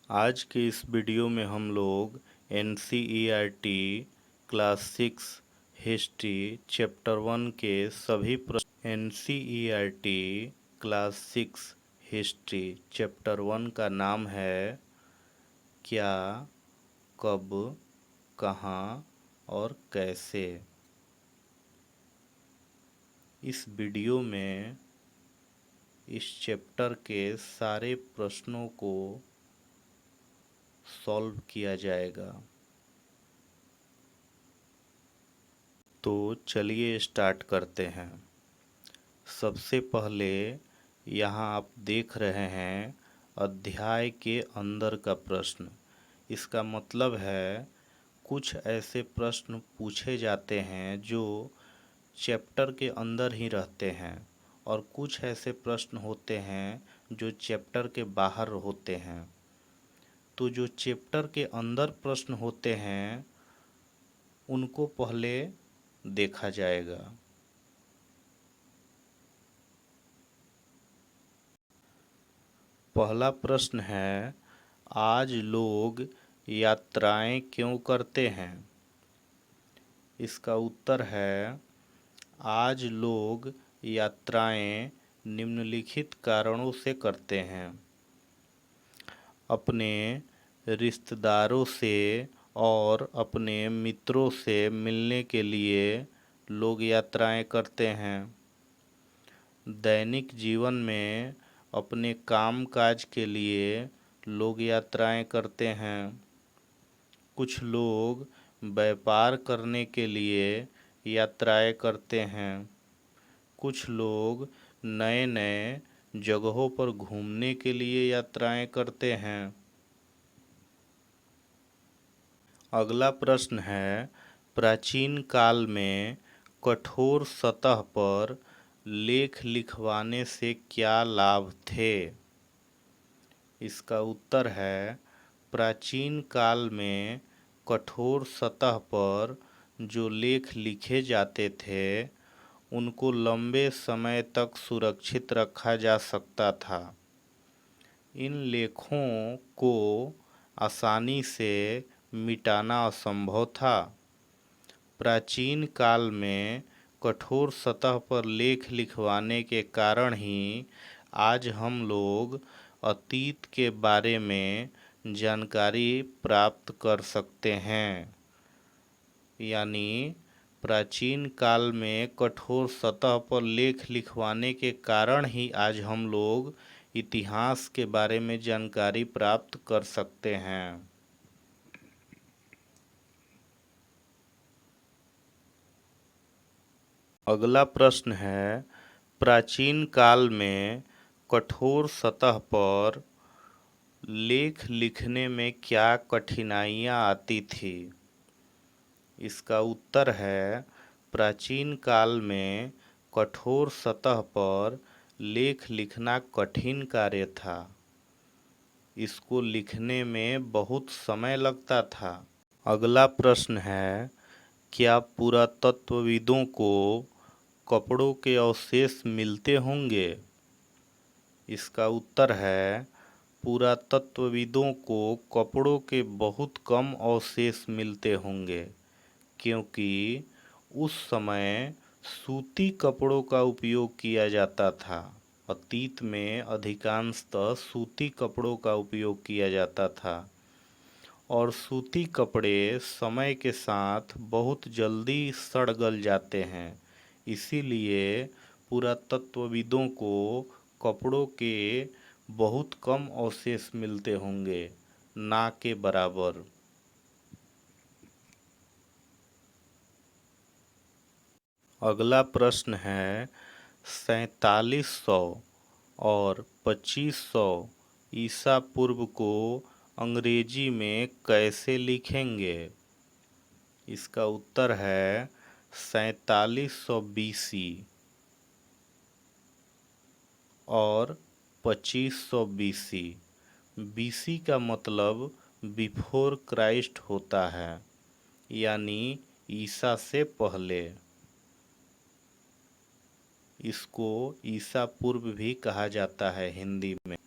आज के इस वीडियो में हम लोग NCERT क्लास 6 हिस्ट्री चैप्टर 1 के सभी प्रश्न NCERT क्लास 6 हिस्ट्री चैप्टर 1 का नाम है क्या, कब, कहाँ और कैसे। इस वीडियो में इस चैप्टर के सारे प्रश्नों को सॉल्व किया जाएगा। तो चलिए स्टार्ट करते हैं। सबसे पहले यहाँ आप देख रहे हैं अध्याय के अंदर का प्रश्न। इसका मतलब है कुछ ऐसे प्रश्न पूछे जाते हैं जो चैप्टर के अंदर ही रहते हैं और कुछ ऐसे प्रश्न होते हैं जो चैप्टर के बाहर होते हैं। तो जो चैप्टर के अंदर प्रश्न होते हैं उनको पहले देखा जाएगा। पहला प्रश्न है, आज लोग यात्राएं क्यों करते हैं? इसका उत्तर है, आज लोग यात्राएं निम्नलिखित कारणों से करते हैं। अपने रिश्तेदारों से और अपने मित्रों से मिलने के लिए लोग यात्राएं करते हैं। दैनिक जीवन में अपने कामकाज के लिए लोग यात्राएं करते हैं। कुछ लोग व्यापार करने के लिए यात्राएं करते हैं। कुछ लोग नए नए जगहों पर घूमने के लिए यात्राएं करते हैं। अगला प्रश्न है, प्राचीन काल में कठोर सतह पर लेख लिखवाने से क्या लाभ थे? इसका उत्तर है, प्राचीन काल में कठोर सतह पर जो लेख लिखे जाते थे उनको लंबे समय तक सुरक्षित रखा जा सकता था। इन लेखों को आसानी से मिटाना असंभव था। प्राचीन काल में कठोर सतह पर लेख लिखवाने के कारण ही आज हम लोग अतीत के बारे में जानकारी प्राप्त कर सकते हैं। यानी प्राचीन काल में कठोर सतह पर लेख लिखवाने के कारण ही आज हम लोग इतिहास के बारे में जानकारी प्राप्त कर सकते हैं। अगला प्रश्न है, प्राचीन काल में कठोर सतह पर लेख लिखने में क्या कठिनाइयाँ आती थी? इसका उत्तर है, प्राचीन काल में कठोर सतह पर लेख लिखना कठिन कार्य था। इसको लिखने में बहुत समय लगता था। अगला प्रश्न है, क्या पुरातत्वविदों को कपड़ों के अवशेष मिलते होंगे? इसका उत्तर है, पुरातत्वविदों को कपड़ों के बहुत कम अवशेष मिलते होंगे क्योंकि उस समय सूती कपड़ों का उपयोग किया जाता था। अतीत में अधिकांशतः सूती कपड़ों का उपयोग किया जाता था और सूती कपड़े समय के साथ बहुत जल्दी सड़ गल जाते हैं। इसीलिए पुरातत्वविदों को कपड़ों के बहुत कम अवशेष मिलते होंगे, ना के बराबर। अगला प्रश्न है, 4700 और 2500 ईसा पूर्व को अंग्रेजी में कैसे लिखेंगे? इसका उत्तर है, 4700 BC और 2500 BC। BC का मतलब बिफोर क्राइस्ट होता है, यानी ईसा से पहले। इसको ईसा पूर्व भी कहा जाता है हिंदी में।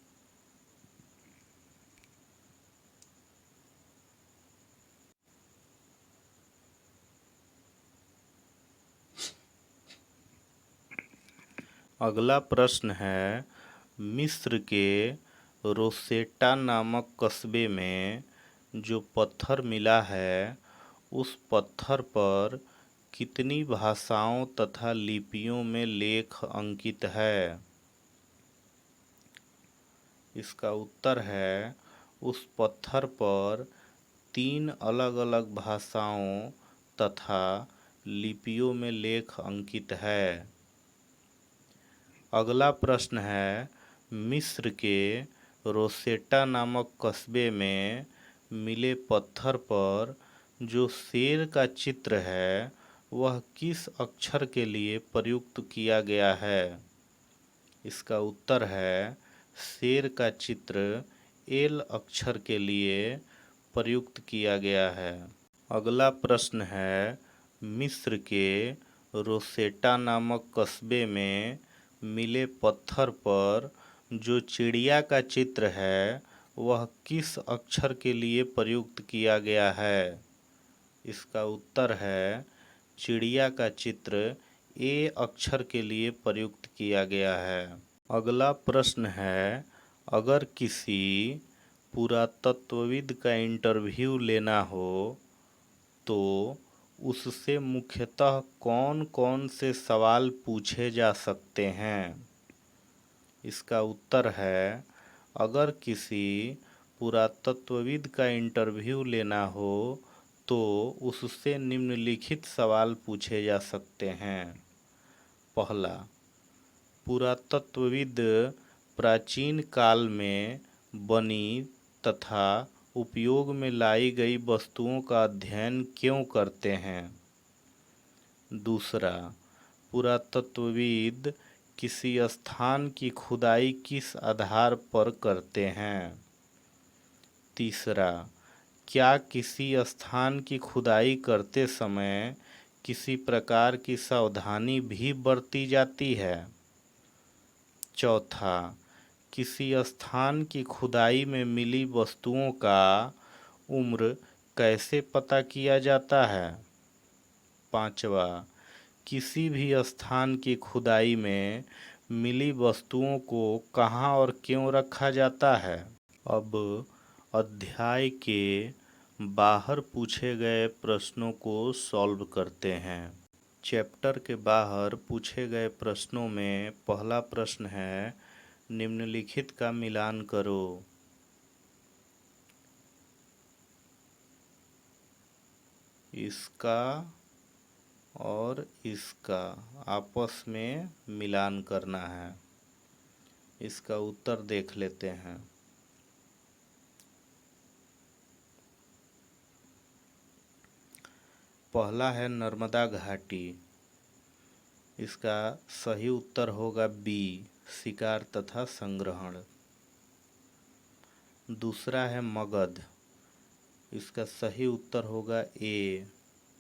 अगला प्रश्न है, मिस्र के रोसेटा नामक कस्बे में जो पत्थर मिला है, उस पत्थर पर कितनी भाषाओं तथा लिपियों में लेख अंकित है? इसका उत्तर है, उस पत्थर पर 3 अलग-अलग भाषाओं तथा लिपियों में लेख अंकित है। अगला प्रश्न है, मिस्र के रोसेटा नामक कस्बे में मिले पत्थर पर जो शेर का चित्र है, वह किस अक्षर के लिए प्रयुक्त किया गया है? इसका उत्तर है, शेर का चित्र एल अक्षर के लिए प्रयुक्त किया गया है। अगला प्रश्न है, मिस्र के रोसेटा नामक कस्बे में मिले पत्थर पर जो चिड़िया का चित्र है, वह किस अक्षर के लिए प्रयुक्त किया गया है? इसका उत्तर है, चिड़िया का चित्र ए अक्षर के लिए प्रयुक्त किया गया है। अगला प्रश्न है, अगर किसी पुरातत्वविद का इंटरव्यू लेना हो तो उससे मुख्यतः कौन-कौन से सवाल पूछे जा सकते हैं? इसका उत्तर है, अगर किसी पुरातत्वविद का इंटरव्यू लेना हो तो उससे निम्नलिखित सवाल पूछे जा सकते हैं। पहला, पुरातत्वविद प्राचीन काल में बनी तथा उपयोग में लाई गई वस्तुओं का अध्ययन क्यों करते हैं? दूसरा, पुरातत्वविद किसी स्थान की खुदाई किस आधार पर करते हैं? तीसरा, क्या किसी स्थान की खुदाई करते समय किसी प्रकार की सावधानी भी बरती जाती है? चौथा, किसी स्थान की खुदाई में मिली वस्तुओं का उम्र कैसे पता किया जाता है? पांचवा, किसी भी स्थान की खुदाई में मिली वस्तुओं को कहाँ और क्यों रखा जाता है? अब अध्याय के बाहर पूछे गए प्रश्नों को सॉल्व करते हैं। चैप्टर के बाहर पूछे गए प्रश्नों में पहला प्रश्न है, निम्नलिखित का मिलान करो। इसका और इसका आपस में मिलान करना है। इसका उत्तर देख लेते हैं। पहला है नर्मदा घाटी। इसका सही उत्तर होगा बी, शिकार तथा संग्रहण। दूसरा है मगध। इसका सही उत्तर होगा ए,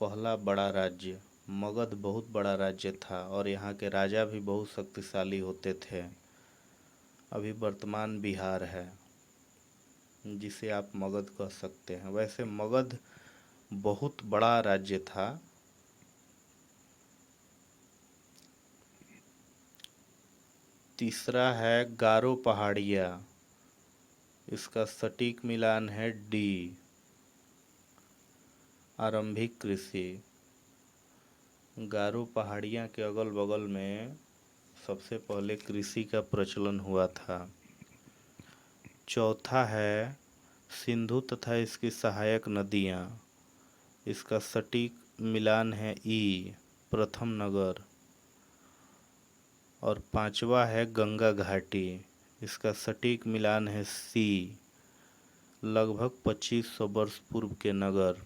पहला बड़ा राज्य। मगध बहुत बड़ा राज्य था और यहाँ के राजा भी बहुत शक्तिशाली होते थे। अभी वर्तमान बिहार है, जिसे आप मगध कह सकते हैं। वैसे मगध बहुत बड़ा राज्य था। तीसरा है गारो पहाड़िया। इसका सटीक मिलान है डी, आरंभिक कृषि। गारो पहाड़ियाँ के अगल बगल में सबसे पहले कृषि का प्रचलन हुआ था। चौथा है सिंधु तथा इसकी सहायक नदियाँ। इसका सटीक मिलान है ई, प्रथम नगर। और पांचवा है गंगा घाटी। इसका सटीक मिलान है सी, लगभग 2500 वर्ष पूर्व के नगर।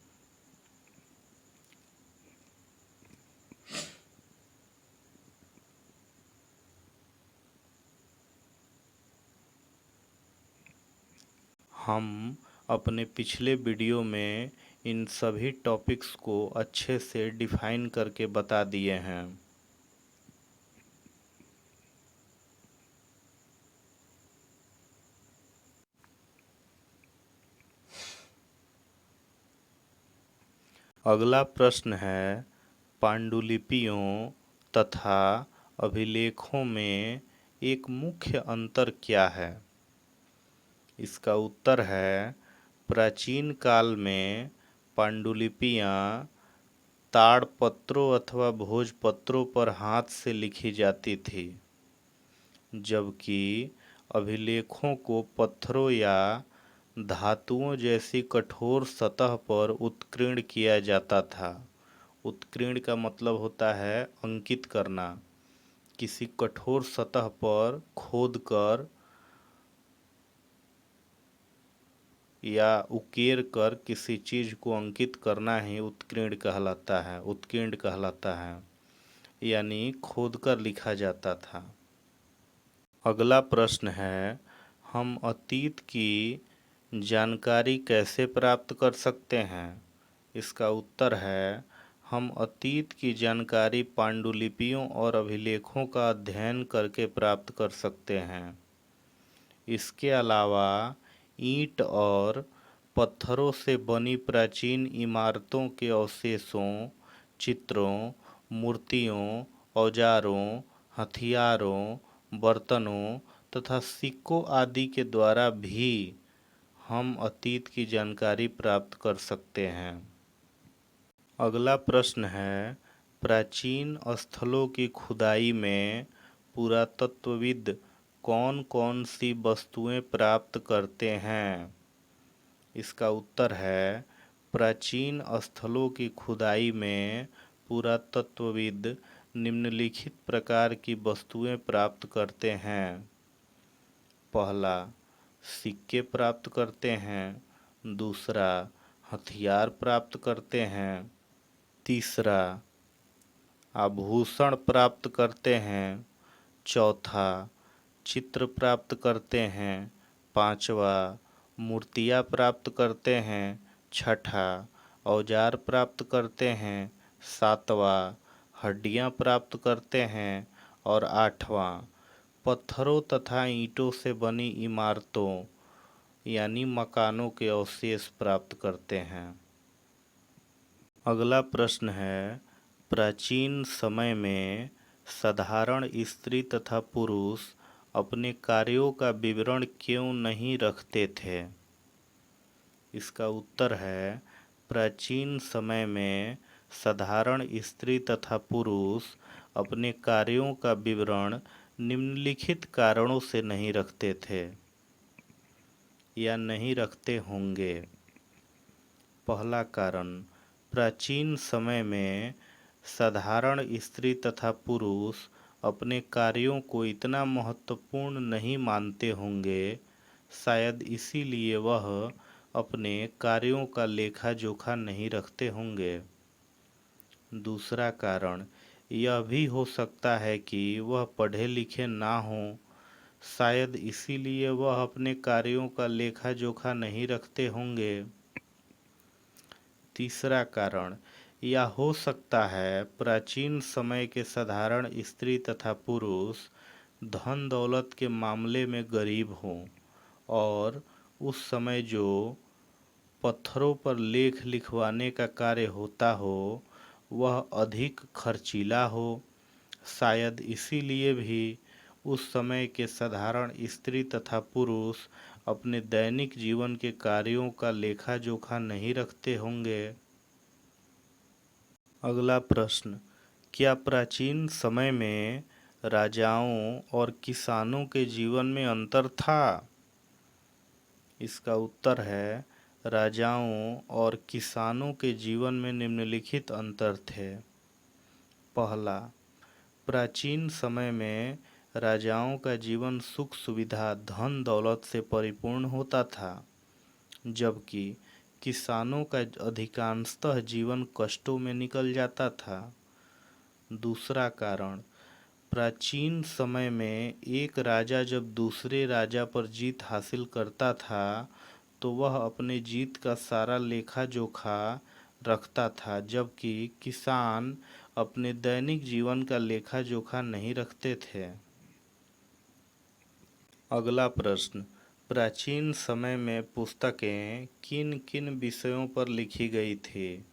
हम अपने पिछले वीडियो में इन सभी टॉपिक्स को अच्छे से डिफाइन करके बता दिए हैं। अगला प्रश्न है, पांडुलिपियों तथा अभिलेखों में एक मुख्य अंतर क्या है? इसका उत्तर है प्राचीन काल में पांडुलिपियाँ ताड़पत्रों अथवा भोजपत्रों पर हाथ से लिखी जाती थी, जबकि अभिलेखों को पत्थरों या धातुओं जैसी कठोर सतह पर उत्कीर्ण किया जाता था। उत्कीर्ण का मतलब होता है अंकित करना। किसी कठोर सतह पर खोदकर या उकेर कर किसी चीज को अंकित करना ही उत्कीर्ण कहलाता है, यानी खोदकर लिखा जाता था। अगला प्रश्न है, हम अतीत की जानकारी कैसे प्राप्त कर सकते हैं? इसका उत्तर है, हम अतीत की जानकारी पांडुलिपियों और अभिलेखों का अध्ययन करके प्राप्त कर सकते हैं। इसके अलावा ईंट और पत्थरों से बनी प्राचीन इमारतों के अवशेषों, चित्रों, मूर्तियों, औजारों, हथियारों, बर्तनों तथा सिक्कों आदि के द्वारा भी हम अतीत की जानकारी प्राप्त कर सकते हैं। अगला प्रश्न है, प्राचीन स्थलों की खुदाई में पुरातत्वविद कौन कौन सी वस्तुएं प्राप्त करते हैं? इसका उत्तर है, प्राचीन स्थलों की खुदाई में पुरातत्वविद निम्नलिखित प्रकार की वस्तुएं प्राप्त करते हैं। पहला, सिक्के प्राप्त करते हैं। दूसरा, हथियार प्राप्त करते हैं। तीसरा, आभूषण प्राप्त करते हैं। चौथा, चित्र प्राप्त करते हैं। पांचवा, मूर्तियाँ प्राप्त करते हैं। छठा, औजार प्राप्त करते हैं। सातवां, हड्डियाँ प्राप्त करते हैं। और आठवां, पत्थरों तथा ईंटों से बनी इमारतों यानी मकानों के अवशेष प्राप्त करते हैं। अगला प्रश्न है, प्राचीन समय में साधारण स्त्री तथा पुरुष अपने कार्यों का विवरण क्यों नहीं रखते थे? इसका उत्तर है, प्राचीन समय में साधारण स्त्री तथा पुरुष अपने कार्यों का विवरण निम्नलिखित कारणों से नहीं रखते थे या नहीं रखते होंगे। पहला कारण, प्राचीन समय में साधारण स्त्री तथा पुरुष अपने कार्यों को इतना महत्वपूर्ण नहीं मानते होंगे, शायद इसीलिए वह अपने कार्यों का लेखा जोखा नहीं रखते होंगे। दूसरा कारण, यह भी हो सकता है कि वह पढ़े लिखे ना हों, शायद इसीलिए वह अपने कार्यों का लेखा जोखा नहीं रखते होंगे। तीसरा कारण, यह हो सकता है प्राचीन समय के साधारण स्त्री तथा पुरुष धन दौलत के मामले में गरीब हों और उस समय जो पत्थरों पर लेख लिखवाने का कार्य होता हो वह अधिक खर्चीला हो। शायद इसीलिए भी उस समय के साधारण स्त्री तथा पुरुष अपने दैनिक जीवन के कार्यों का लेखा जोखा नहीं रखते होंगे। अगला प्रश्न, क्या प्राचीन समय में राजाओं और किसानों के जीवन में अंतर था? इसका उत्तर है, राजाओं और किसानों के जीवन में निम्नलिखित अंतर थे। पहला, प्राचीन समय में राजाओं का जीवन सुख सुविधा धन दौलत से परिपूर्ण होता था, जबकि किसानों का अधिकांशतः जीवन कष्टों में निकल जाता था। दूसरा कारण, प्राचीन समय में एक राजा जब दूसरे राजा पर जीत हासिल करता था तो वह अपने जीत का सारा लेखा जोखा रखता था, जबकि किसान अपने दैनिक जीवन का लेखा जोखा नहीं रखते थे। अगला प्रश्न, प्राचीन समय में पुस्तकें किन किन विषयों पर लिखी गई थी?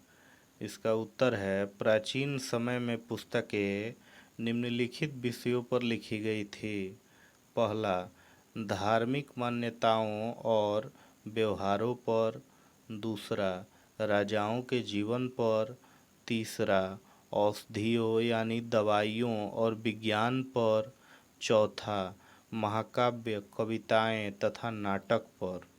इसका उत्तर है, प्राचीन समय में पुस्तकें निम्नलिखित विषयों पर लिखी गई थी। पहला, धार्मिक मान्यताओं और व्यवहारों पर। दूसरा, राजाओं के जीवन पर। तीसरा, औषधियों यानी दवाइयों और विज्ञान पर। चौथा, महाकाव्य, कविताएं तथा नाटक पर।